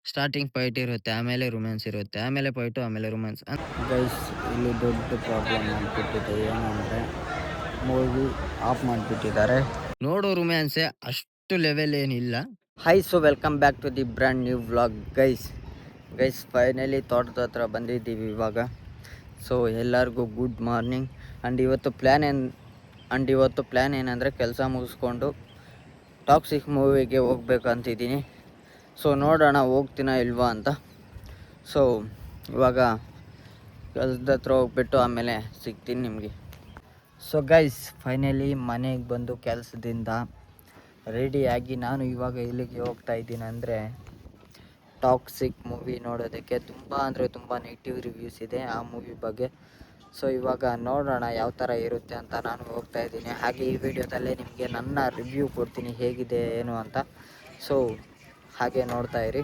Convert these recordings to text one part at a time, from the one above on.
Starting fight ಇರುತ್ತೆ, ಆಮೇಲೆ romance ಇರುತ್ತೆ, ಆಮೇಲೆ ಫೈಟು, ಆಮೇಲೆ ರೊಮ್ಯಾನ್ಸ್. ಗೈಸ್, ಇಲ್ಲಿ ದೊಡ್ಡ ಪ್ರಾಬ್ಲಮ್ ಆಗಿಬಿಟ್ಟಿದೆ. ಏನಂದರೆ ಮೂವಿ ಆಫ್ ಮಾಡಿಬಿಟ್ಟಿದ್ದಾರೆ. ನೋಡೋ ರೊಮ್ಯಾನ್ಸೇ ಅಷ್ಟು ಲೆವೆಲ್ ಏನಿಲ್ಲ. So welcome back to the brand new vlog guys finally ತೋಟದ ಹತ್ರ ಬಂದಿದ್ದೀವಿ ಇವಾಗ. ಸೊ ಎಲ್ಲರಿಗೂ ಗುಡ್ ಮಾರ್ನಿಂಗ್. ಆ್ಯಂಡ್ ಇವತ್ತು ಪ್ಲ್ಯಾನ್ ಏನಂದರೆ ಕೆಲಸ ಮುಗಿಸ್ಕೊಂಡು ಟಾಕ್ಸಿಕ್ ಮೂವಿಗೆ ಹೋಗ್ಬೇಕಂತಿದ್ದೀನಿ. ಸೊ ನೋಡೋಣ ಹೋಗ್ತೀನ ಇಲ್ವಾ ಅಂತ. ಸೊ ಇವಾಗ ಕೆಲಸದ ಹತ್ರ ಹೋಗ್ಬಿಟ್ಟು ಆಮೇಲೆ ಸಿಗ್ತೀನಿ ನಿಮಗೆ. ಸೊ ಗೈಸ್, ಫೈನಲಿ ಮನೆಗೆ ಬಂದು ಕೆಲಸದಿಂದ ರೆಡಿಯಾಗಿ ನಾನು ಇವಾಗ ಇಲ್ಲಿಗೆ ಹೋಗ್ತಾ ಇದ್ದೀನಿ ಅಂದರೆ ಟಾಕ್ಸಿಕ್ ಮೂವಿ ನೋಡೋದಕ್ಕೆ. ತುಂಬ ಅಂದರೆ ತುಂಬ ನೆಗೆಟಿವ್ ರಿವ್ಯೂಸ್ ಇದೆ ಆ ಮೂವಿ ಬಗ್ಗೆ. ಸೊ ಇವಾಗ ನೋಡೋಣ ಯಾವ ಥರ ಇರುತ್ತೆ ಅಂತ ನಾನು ಹೋಗ್ತಾ ಇದ್ದೀನಿ. ಹಾಗೆ ಈ ವಿಡಿಯೋದಲ್ಲೇ ನಿಮಗೆ ನನ್ನ ರಿವ್ಯೂ ಕೊಡ್ತೀನಿ ಹೇಗಿದೆ ಏನು ಅಂತ. ಸೊ ಹಾಗೆ ನೋಡ್ತಾ ಇರಿ.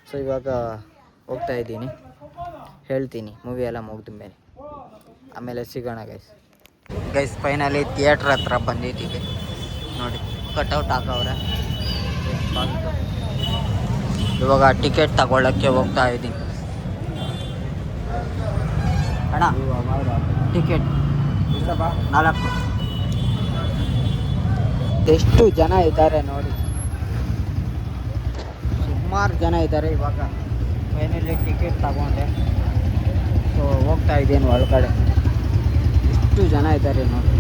ಸೊ ಇವಾಗ ಹೋಗ್ತಾ ಇದ್ದೀನಿ, ಹೇಳ್ತೀನಿ ಮೂವಿ ಎಲ್ಲ ಮುಗಿದ ಮೇಲೆ, ಆಮೇಲೆ ಸಿಗೋಣ ಗೈಸ್ ಫೈನಲಿ ಥಿಯೇಟ್ರ್ ಹತ್ರ ಬಂದಿದ್ದೀವಿ ನೋಡಿ. ಕಟೌಟ್ ಹಾಕವ್ರೆ. ಇವಾಗ ಟಿಕೆಟ್ ತಗೊಳ್ಳೋಕ್ಕೆ ಹೋಗ್ತಾ ಇದ್ದೀನಿ. ಅಣ್ಣ ಟಿಕೆಟ್ 4. ಎಷ್ಟು ಜನ ಇದ್ದಾರೆ ನೋಡಿ, ಸುಮಾರು ಜನ ಇದ್ದಾರೆ. ಇವಾಗ ಫೈನಲಿ ಟಿಕೆಟ್ ತಗೊಂಡೆ. ಸೊ ಹೋಗ್ತಾ ಇದ್ದೀನಿ ಒಳಗಡೆ. ಎಷ್ಟು ಜನ ಇದ್ದಾರೆ ನೋಡಿ.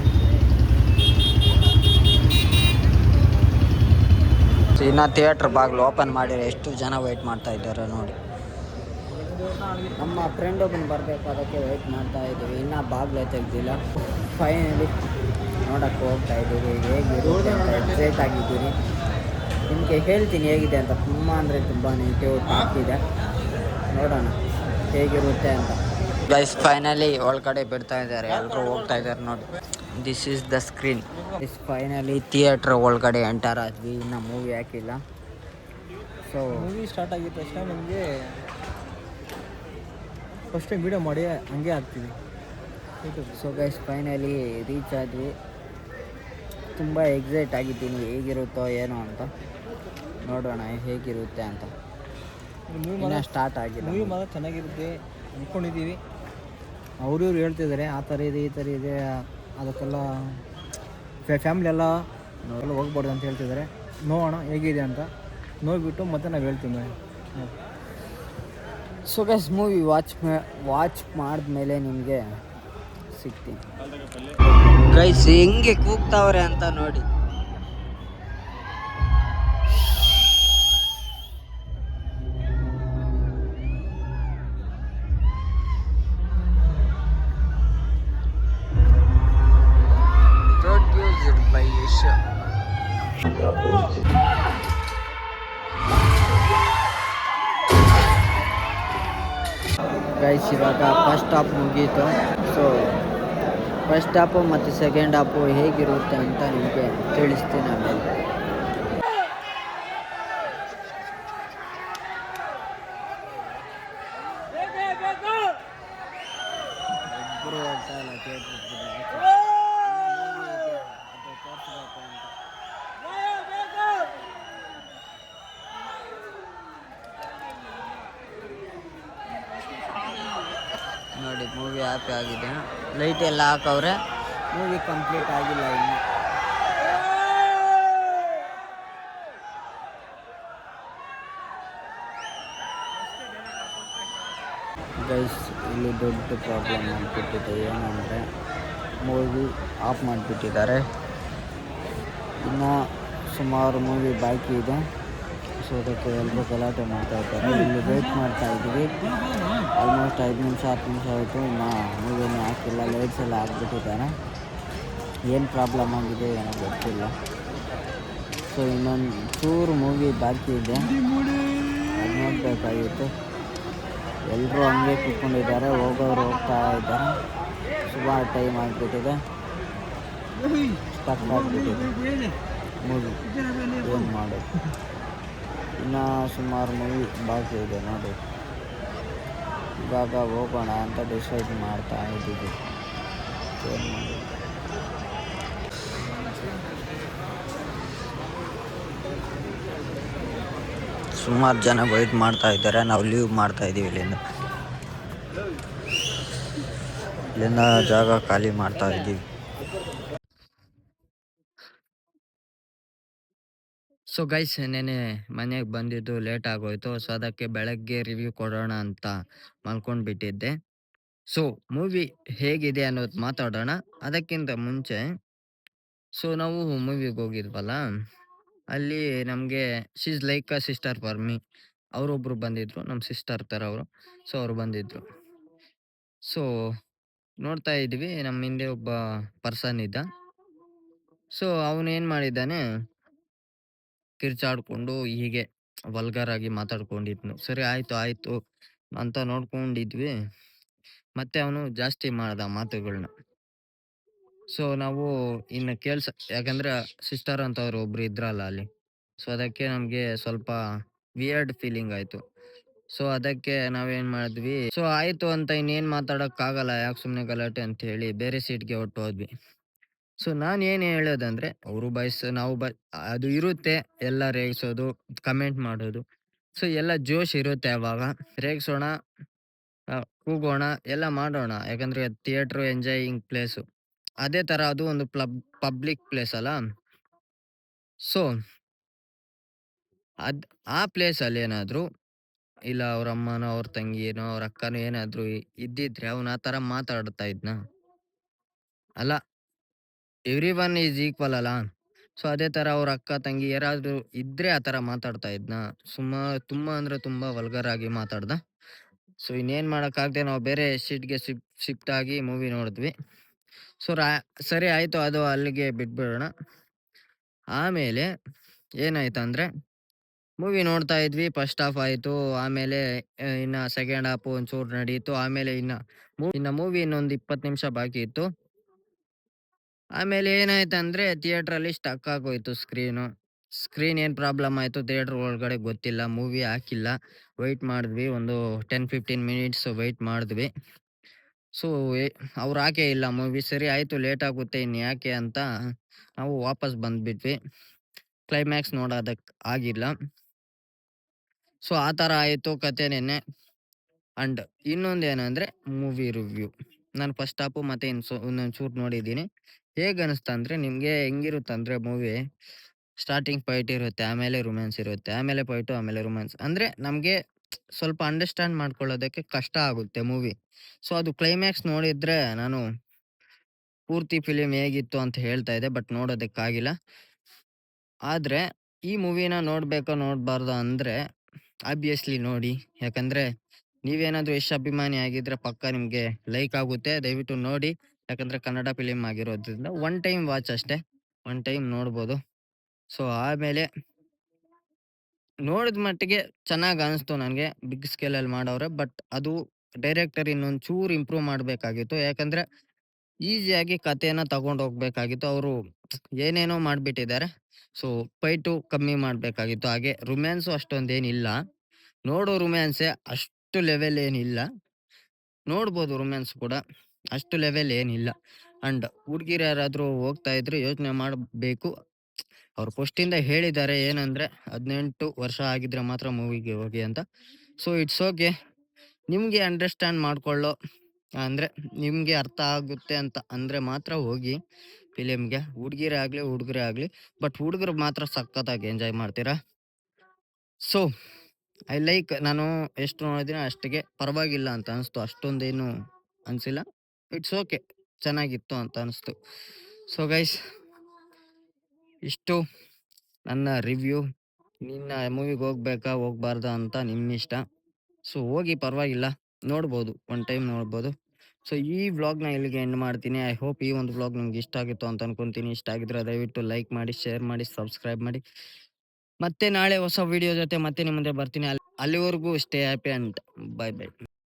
ಇನ್ನು ಥಿಯೇಟ್ರ್ ಬಾಗಿಲು ಓಪನ್ ಮಾಡಿದ್ರೆ ಎಷ್ಟು ಜನ ವೆಯ್ಟ್ ಮಾಡ್ತಾ ಇದ್ದಾರೆ ನೋಡಿ. ನಮ್ಮ ಫ್ರೆಂಡ್ ಒಬ್ಬನು ಬರಬೇಕು, ಅದಕ್ಕೆ ವೆಯ್ಟ್ ಮಾಡ್ತಾ ಇದ್ದೀವಿ. ಇನ್ನೂ ಬಾಗಿಲೇ ತೆಗ್ದಿಲ್ಲ. ಫೈನಲಿ ನೋಡೋಕ್ಕೆ ಹೋಗ್ತಾ ಇದ್ದೀವಿ. ಹೇಗಿರುತ್ತೆ ಅಂತ ಎಕ್ಸೈಟ್ ಆಗಿದ್ದೀನಿ. ನಿಮಗೆ ಹೇಳ್ತೀನಿ ಹೇಗಿದೆ ಅಂತ. ತುಂಬ ಅಂದರೆ ತುಂಬ ನೆಗೆಟಿವ್ ಟಾಕ್ ಇದೆ. ನೋಡೋಣ ಹೇಗಿರುತ್ತೆ ಅಂತ. ಗೈಸ್ ಫೈನಲಿ ಒಳಗಡೆ ಬಿಡ್ತಾ ಇದ್ದಾರೆ, ಎಲ್ಲರೂ ಹೋಗ್ತಾ ಇದ್ದಾರೆ ನೋಡಿ. This is the screen. Finally theatre ಒಳಗಡೆ ಎಂಟರ್ ಆದ್ವಿ. ಇನ್ನು ಮೂವಿ ಹಾಕಿಲ್ಲ. ಸೊ ಮೂವಿ ಸ್ಟಾರ್ಟ್ ಆಗಿದ್ದ ತಕ್ಷಣ ನಮಗೆ ಫಸ್ಟ್ ಟೈಮ್ ವೀಡಿಯೋ ಮಾಡಿ ಹಂಗೆ ಹಾಕ್ತೀವಿ. ಸೊ ಗೈಸ್ ಫೈನಲಿ ರೀಚ್ ಆದ್ವಿ. ತುಂಬ ಎಕ್ಸೈಟ್ ಆಗಿದ್ದೀನಿ ಹೇಗಿರುತ್ತೋ ಏನೋ ಅಂತ. ನೋಡೋಣ ಹೇಗಿರುತ್ತೆ ಅಂತ. ಮೂವಿ ಸ್ಟಾರ್ಟ್ ಆಗಿದೆ. ಮೂವಿ ಮಾತ್ರ ಚೆನ್ನಾಗಿರುತ್ತೆ ಅಂದ್ಕೊಂಡಿದ್ದೀವಿ. ಅವರು ಹೇಳ್ತಿದ್ದಾರೆ ಆ ಥರ ಇದೆ, ಈ ಥರ ಇದೆ, ಅದಕ್ಕೆಲ್ಲ ಫ್ಯಾಮಿಲಿ ಎಲ್ಲ ಹೋಗ್ಬಾರ್ದು ಅಂತ ಹೇಳ್ತಿದ್ದಾರೆ. ನೋಡೋಣ ಹೇಗಿದೆ ಅಂತ. ನೋಡಿಬಿಟ್ಟು ಮತ್ತೆ ನಾವು ಹೇಳ್ತೀವಿ. ಸೊ ಗೈಸ್ ಮೂವಿ ವಾಚ್ ಮಾಡಿದ್ಮೇಲೆ ನಿಮಗೆ ಸಿಗ್ತೀನಿ. ಗೈಸ್ ಹೆಂಗೆ ಕೂಗ್ತಾವ್ರೆ ಅಂತ ನೋಡಿ. Produced by Yasha. ಗೈಸ್ ಇವಾಗ ಫಸ್ಟ್ ಹಾಫ್ ಮುಗೀತು. ಸೊ ಫಸ್ಟ್ ಹಾಫು ಮತ್ತು ಸೆಕೆಂಡ್ ಹಾಫು ಹೇಗಿರುತ್ತೆ ಅಂತ ನಿಮಗೆ ತಿಳಿಸ್ತೀನಿ ಆಮೇಲೆ. ಒಬ್ಬರು ಹೋಗ್ತಾ ಇಲ್ಲ ನೋಡಿ. ಮೂವಿ ಹ್ಯಾಪಿ ಆಗಿದೆ. ಲೈಟ್ ಎಲ್ಲ ಹಾಕವ್ರೆ. ಮೂವಿ ಕಂಪ್ಲೀಟ್ ಆಗಿಲ್ಲ ಇನ್ನು. ಗೈಸ್ ಇಲ್ಲಿ ದೊಡ್ಡ ಪ್ರಾಬ್ಲಮ್ ಆಗಿಬಿಟ್ಟಿದೆ. ಏನಂದರೆ ಮೂವಿ ಆಫ್ ಮಾಡಿಬಿಟ್ಟಿದ್ದಾರೆ. ಇನ್ನು ಸುಮಾರು ಮೂವಿ ಬಾಕಿ ಇದೆ. ಸೊ ಅದಕ್ಕೆ ಎಲ್ಲರೂ ಗಲಾಟೆ ಮಾಡ್ತಾ ಇದ್ದಾರೆ. ಇಲ್ಲಿ ವೇಟ್ ಮಾಡ್ತಾ ಇದ್ದೀವಿ. ಆಲ್ಮೋಸ್ಟ್ 5 ನಿಮಿಷ 10 ನಿಮಿಷ ಆಯಿತು. ಇನ್ನು ಮೂವಿನೇ ಹಾಕಿಲ್ಲ. ಲೈಟ್ಸ್ ಎಲ್ಲ ಹಾಕ್ಬಿಟ್ಟಿದ್ದಾರೆ. ಏನು ಪ್ರಾಬ್ಲಮ್ ಆಗಿದೆ ಏನೋ ಗೊತ್ತಿಲ್ಲ. ಸೊ ಇನ್ನೊಂದು ಚೂರು ಮೂವಿ ಬಾಕಿ ಇದೆ, ಅದು ನೋಡಬೇಕಾಗಿತ್ತು. ಎಲ್ಲರೂ ಹಂಗೆ ಕೂತ್ಕೊಂಡಿದ್ದಾರೆ. ಹೋಗೋರು ಹೋಗ್ತಾ ಇದ್ದಾರೆ. ಸುಮಾರು ಟೈಮ್ ಆಗಿಬಿಟ್ಟಿದೆ. ಸ್ಟಕ್ ಆಗಿಬಿಟ್ಟಿದೆ ಮೂವಿ. ಏನು ಮಾಡೋದು. ಇನ್ನು ಸುಮಾರು ಮೂವಿ ಬಾಕಿ ಇದೆ ನೋಡಿ. ಇವಾಗ ಹೋಗೋಣ ಅಂತ ಡಿಸೈಡ್ ಮಾಡ್ತಾ ಇದ್ದೀವಿ. ಏನು ಮಾಡೋದು. ಸುಮಾರು ಜನ ವೆಯ್ಟ್ ಮಾಡ್ತಾ ಇದ್ದಾರೆ. ನಾವು ಲೀವ್ ಮಾಡ್ತಾ ಇದ್ದೀವಿ ಇಲ್ಲಿಂದ ಜಾಗ ಖಾಲಿ ಮಾಡ್ತಾ ಇದ್ದೀವಿ. ಸೊ ಗೈಸ್, ನೆನೆ ಮನೆಗೆ ಬಂದಿದ್ದು ಲೇಟ್ ಆಗೋಯ್ತು. ಸೊ ಅದಕ್ಕೆ ಬೆಳಗ್ಗೆ ರಿವ್ಯೂ ಕೊಡೋಣ ಅಂತ ಮಲ್ಕೊಂಡ್ಬಿಟ್ಟಿದ್ದೆ. ಸೊ ಮೂವಿ ಹೇಗಿದೆ ಅನ್ನೋದು ಮಾತಾಡೋಣ. ಅದಕ್ಕಿಂತ ಮುಂಚೆ ನಾವು ಮೂವಿಗೆ ಹೋಗಿದ್ವಲ್ಲ, ಅಲ್ಲಿ ನಮಗೆ she's like a sister for me. ಅವರೊಬ್ರು ಬಂದಿದ್ರು, ನಮ್ಮ ಸಿಸ್ಟರ್ ಥರ ಅವರು. ಸೊ ಅವ್ರು ಬಂದಿದ್ರು. ಸೊ ನೋಡ್ತಾ ಇದ್ವಿ, ನಮ್ಮ ಹಿಂದೆ ಒಬ್ಬ ಪರ್ಸನ್ ಇದ್ದ. ಸೊ ಅವನೇನು ಮಾಡಿದ್ದಾನೆ, ಕಿರ್ಚಾಡ್ಕೊಂಡು ಹೀಗೆ ವಲ್ಗರ್ ಆಗಿ ಮಾತಾಡ್ಕೊಂಡಿದ್ನು. ಸರಿ ಆಯ್ತು ಅಂತ ನೋಡ್ಕೊಂಡಿದ್ವಿ. ಮತ್ತೆ ಅವನು ಜಾಸ್ತಿ ಮಾಡ್ದ ಮಾತುಗಳನ್ನ. ಸೊ ನಾವು ಇನ್ನು ಯಾಕಂದ್ರೆ ಸಿಸ್ಟರ್ ಅಂತವ್ರು ಒಬ್ರು ಇದ್ರಲ್ಲ ಅಲ್ಲಿ. ಸೊ ಅದಕ್ಕೆ ನಮಗೆ ಸ್ವಲ್ಪ ವಿಯರ್ಡ್ ಫೀಲಿಂಗ್ ಆಯ್ತು. ಸೊ ಅದಕ್ಕೆ ನಾವೇನ್ ಮಾಡಿದ್ವಿ, ಸೊ ಆಯ್ತು ಅಂತ ಇನ್ನೇನ್ ಮಾತಾಡಕ್ಕಾಗಲ್ಲ, ಯಾಕೆ ಸುಮ್ಮನೆ ಗಲಾಟೆ ಅಂತ ಹೇಳಿ ಬೇರೆ ಸೀಟ್ಗೆ ಹೊಟ್ಟೋದ್ವಿ. ಸೊ ನಾನು ಏನು ಹೇಳೋದಂದ್ರೆ, ಅವರು ನಾವು ಅದು ಇರುತ್ತೆ, ಎಲ್ಲ ರೇಗಿಸೋದು, ಕಮೆಂಟ್ ಮಾಡೋದು. ಸೊ ಎಲ್ಲ ಜೋಶ್ ಇರುತ್ತೆ ಅವಾಗ. ರೇಗಿಸೋಣ, ಕೂಗೋಣ, ಎಲ್ಲ ಮಾಡೋಣ. ಯಾಕಂದ್ರೆ ಥಿಯೇಟ್ರು ಎಂಜಾಯಿಂಗ್ ಪ್ಲೇಸು. ಅದೇ ಥರ ಅದು ಒಂದು ಪಬ್ಲಿಕ್ ಪ್ಲೇಸ್ ಅಲ್ಲ. ಸೊ ಆ ಪ್ಲೇಸಲ್ಲಿ ಏನಾದರೂ ಇಲ್ಲ ಅವ್ರ ಅಮ್ಮನೋ, ಅವ್ರ ತಂಗಿನೋ, ಅವ್ರ ಅಕ್ಕನೋ ಏನಾದರೂ ಇದ್ದಿದ್ರೆ ಅವನು ಆ ಥರ ಮಾತಾಡ್ತಾ ಇದ್ನಾ? ಅಲ್ಲ, ಎವ್ರಿವನ್ ಈಸ್ ಈಕ್ವಲ್ ಅಲ್ಲ. ಸೊ ಅದೇ ಥರ ಅವ್ರ ಅಕ್ಕ, ತಂಗಿ ಯಾರಾದ್ರೂ ಇದ್ರೆ ಆ ಥರ ಮಾತಾಡ್ತಾ ಇದ್ನಾ? ತುಂಬಾ ಅಂದ್ರೆ ತುಂಬಾ ವಲ್ಗರ್ ಆಗಿ ಮಾತಾಡ್ದ. ಸೊ ಇನ್ನೇನ್ ಮಾಡಕ್ಕಾಗದೆ ನಾವು ಬೇರೆ ಸೀಟ್‌ಗೆ ಶಿಫ್ಟ್ ಆಗಿ ಮೂವಿ ನೋಡಿದ್ವಿ. ಸೊ ಸರಿ ಆಯ್ತು, ಅದು ಅಲ್ಲಿಗೆ ಬಿಟ್ಬಿಡೋಣ. ಆಮೇಲೆ ಏನಾಯ್ತಂದ್ರೆ, ಮೂವಿ ನೋಡ್ತಾ ಇದ್ವಿ. ಫಸ್ಟ್ ಹಾಫ್ ಆಯ್ತು. ಆಮೇಲೆ ಇನ್ನ ಸೆಕೆಂಡ್ ಹಾಫ್ ಒಂಚೂರು ನಡೀತು. ಆಮೇಲೆ ಇನ್ನ ಮೂವಿ ಇನ್ನೊಂದು 20 ನಿಮಿಷ ಬಾಕಿ ಇತ್ತು. ಆಮೇಲೆ ಏನಾಯ್ತಂದ್ರೆ ಥಿಯೇಟ್ರಲ್ಲಿ ಸ್ಟಕ್ ಆಗೋಯ್ತು ಸ್ಕ್ರೀನ್ ಏನ್ ಪ್ರಾಬ್ಲಮ್ ಆಯ್ತು ಥಿಯೇಟರ್ ಒಳಗಡೆ ಗೊತ್ತಿಲ್ಲ. ಮೂವಿ ಹಾಕಿಲ್ಲ. ವೆಯ್ಟ್ ಮಾಡಿದ್ವಿ. ಒಂದು 10-15 ಮಿನಿಟ್ಸ್ ವೆಯ್ಟ್ ಮಾಡಿದ್ವಿ. ಸೊ ಅವ್ರು ಹಾಕೇ ಇಲ್ಲ ಮೂವಿ. ಸರಿ ಆಯ್ತು, ಲೇಟ್ ಆಗುತ್ತೆ ಇನ್ಯಾಕೆ ಅಂತ ನಾವು ವಾಪಸ್ ಬಂದ್ಬಿಟ್ವಿ. ಕ್ಲೈಮ್ಯಾಕ್ಸ್ ನೋಡೋದಕ್ಕೆ ಆಗಿಲ್ಲ. ಸೊ ಆ ಥರ ಆಯಿತು ಕತೆ ನೆನ್ನೆ. ಅಂಡ್ ಇನ್ನೊಂದೇನಂದ್ರೆ ಮೂವಿ ರಿವ್ಯೂ. ನಾನು ಫಸ್ಟ್ ಹಾಫು ಮತ್ತೆ ಇನ್ನೊಂದು ಚೂರು ನೋಡಿದ್ದೀನಿ. ಹೇಗನ್ನಿಸ್ತಂದ್ರೆ, ನಿಮಗೆ ಹೆಂಗಿರುತ್ತಂದ್ರೆ ಮೂವಿ ಸ್ಟಾರ್ಟಿಂಗ್ ಫೈಟ್ ಇರುತ್ತೆ, ಆಮೇಲೆ ರೊಮ್ಯಾನ್ಸ್ ಇರುತ್ತೆ, ಆಮೇಲೆ ಫೈಟು, ಆಮೇಲೆ ರೊಮ್ಯಾನ್ಸ್. ಅಂದರೆ ನಮಗೆ ಸ್ವಲ್ಪ ಅಂಡರ್ಸ್ಟ್ಯಾಂಡ್ ಮಾಡ್ಕೊಳ್ಳೋದಕ್ಕೆ ಕಷ್ಟ ಆಗುತ್ತೆ ಮೂವಿ. ಸೊ ಅದು ಕ್ಲೈಮ್ಯಾಕ್ಸ್ ನೋಡಿದ್ರೆ ನಾನು ಪೂರ್ತಿ ಫಿಲಿಮ್ ಹೇಗಿತ್ತು ಅಂತ ಹೇಳ್ತಾ ಇದ್ದೆ, ಬಟ್ ನೋಡೋದಕ್ಕಾಗಿಲ್ಲ. ಆದರೆ ಈ ಮೂವಿನ ನೋಡಬೇಕೋ ನೋಡಬಾರ್ದೋ ಅಂದರೆ ಆಬ್ವಿಯಸ್ಲಿ ನೋಡಿ. ಯಾಕಂದರೆ ನೀವೇನಾದರೂ ಯಶ್ ಅಭಿಮಾನಿ ಆಗಿದ್ರೆ ಪಕ್ಕ ನಿಮಗೆ ಲೈಕ್ ಆಗುತ್ತೆ. ದಯವಿಟ್ಟು ನೋಡಿ. ಯಾಕಂದರೆ ಕನ್ನಡ ಫಿಲಿಮ್ ಆಗಿರೋದ್ರಿಂದ ಒನ್ ಟೈಮ್ ವಾಚ್ ಅಷ್ಟೇ. ಒನ್ ಟೈಮ್ ನೋಡ್ಬೋದು. ಸೊ ಆಮೇಲೆ ನೋಡಿದ ಮಟ್ಟಿಗೆ ಚೆನ್ನಾಗಿ ಅನಿಸ್ತು ನನಗೆ. ಬಿಗ್ ಸ್ಕೇಲಲ್ಲಿ ಮಾಡವ್ರೆ. ಬಟ್ ಅದು ಡೈರೆಕ್ಟರ್ ಇನ್ನೊಂದು ಚೂರು ಇಂಪ್ರೂವ್ ಮಾಡಬೇಕಾಗಿತ್ತು. ಯಾಕಂದರೆ ಈಸಿಯಾಗಿ ಕಥೆನ ತಗೊಂಡು ಹೋಗ್ಬೇಕಾಗಿತ್ತು. ಅವರು ಏನೇನೋ ಮಾಡಿಬಿಟ್ಟಿದ್ದಾರೆ. ಸೊ ಫೈಟು ಕಮ್ಮಿ ಮಾಡಬೇಕಾಗಿತ್ತು. ಹಾಗೆ ರೊಮ್ಯಾನ್ಸು ಅಷ್ಟೊಂದೇನಿಲ್ಲ. ನೋಡೋ ರೊಮ್ಯಾನ್ಸೇ, ಅಷ್ಟು ಲೆವೆಲ್ ಏನಿಲ್ಲ. ನೋಡ್ಬೋದು ರೊಮ್ಯಾನ್ಸ್ ಕೂಡ, ಅಷ್ಟು ಲೆವೆಲ್ ಏನಿಲ್ಲ. ಅಂಡ್ ಹುಡುಗಿರು ಯಾರಾದರೂ ಹೋಗ್ತಾ ಇದ್ರೆ ಯೋಚನೆ ಮಾಡಬೇಕು. ಅವ್ರು ಫಸ್ಟಿಂದ ಹೇಳಿದ್ದಾರೆ ಏನಂದರೆ 18 ವರ್ಷ ಆಗಿದ್ರೆ ಮಾತ್ರ ಮೂವಿಗೆ ಹೋಗಿ ಅಂತ. So it's okay. ನಿಮಗೆ ಅಂಡರ್ಸ್ಟ್ಯಾಂಡ್ ಮಾಡ್ಕೊಳ್ಳೋ ಅಂದರೆ ನಿಮಗೆ ಅರ್ಥ ಆಗುತ್ತೆ ಅಂತ ಅಂದರೆ ಮಾತ್ರ ಹೋಗಿ ಫಿಲಿಮ್ಗೆ. ಹುಡುಗಿರೇ ಆಗಲಿ ಹುಡುಗರೇ ಆಗಲಿ, ಬಟ್ ಹುಡುಗರು ಮಾತ್ರ ಸಖತ್ತಾಗಿ ಎಂಜಾಯ್ ಮಾಡ್ತೀರಾ. So I like. ನಾನು ಎಷ್ಟು ನೋಡಿದ್ದೀನಿ ಅಷ್ಟಿಗೆ ಪರವಾಗಿಲ್ಲ ಅಂತ ಅನಿಸ್ತು. ಅಷ್ಟೊಂದೇನು ಅನಿಸಿಲ್ಲ. ಇಟ್ಸ್ ಓಕೆ, ಚೆನ್ನಾಗಿತ್ತು ಅಂತ ಅನಿಸ್ತು. ಸೊ ಗೈಸ್, ಇಷ್ಟು ನನ್ನ ರಿವ್ಯೂ. ನಿನ್ನ ಮೂವಿಗೆ ಹೋಗ್ಬೇಕಾ ಹೋಗ್ಬಾರ್ದಾ ಅಂತ ನಿಮ್ಮಿಷ್ಟ. ಸೊ ಹೋಗಿ, ಪರವಾಗಿಲ್ಲ, ನೋಡ್ಬೋದು, ಒನ್ ಟೈಮ್ ನೋಡ್ಬೋದು. ಸೊ ಈ ವ್ಲಾಗ್ನ ಇಲ್ಲಿಗೆ ಎಂಡ್ ಮಾಡ್ತೀನಿ. ಐ ಹೋಪ್ ಈ ಒಂದು ವ್ಲಾಗ್ ನಿಮ್ಗೆ ಇಷ್ಟ ಆಗಿತ್ತು ಅಂತ ಅನ್ಕೊಂತೀನಿ. ಇಷ್ಟ ಆಗಿದ್ರೆ ದಯವಿಟ್ಟು ಲೈಕ್ ಮಾಡಿ, ಶೇರ್ ಮಾಡಿ, ಸಬ್ಸ್ಕ್ರೈಬ್ ಮಾಡಿ. ಮತ್ತೆ ನಾಳೆ ಹೊಸ ವಿಡಿಯೋ ಜೊತೆ ಮತ್ತೆ ನಿಮ್ಮ ಮುಂದೆ ಬರ್ತೀನಿ. ಅಲ್ಲಿವರೆಗೂ stay happy and bye bye.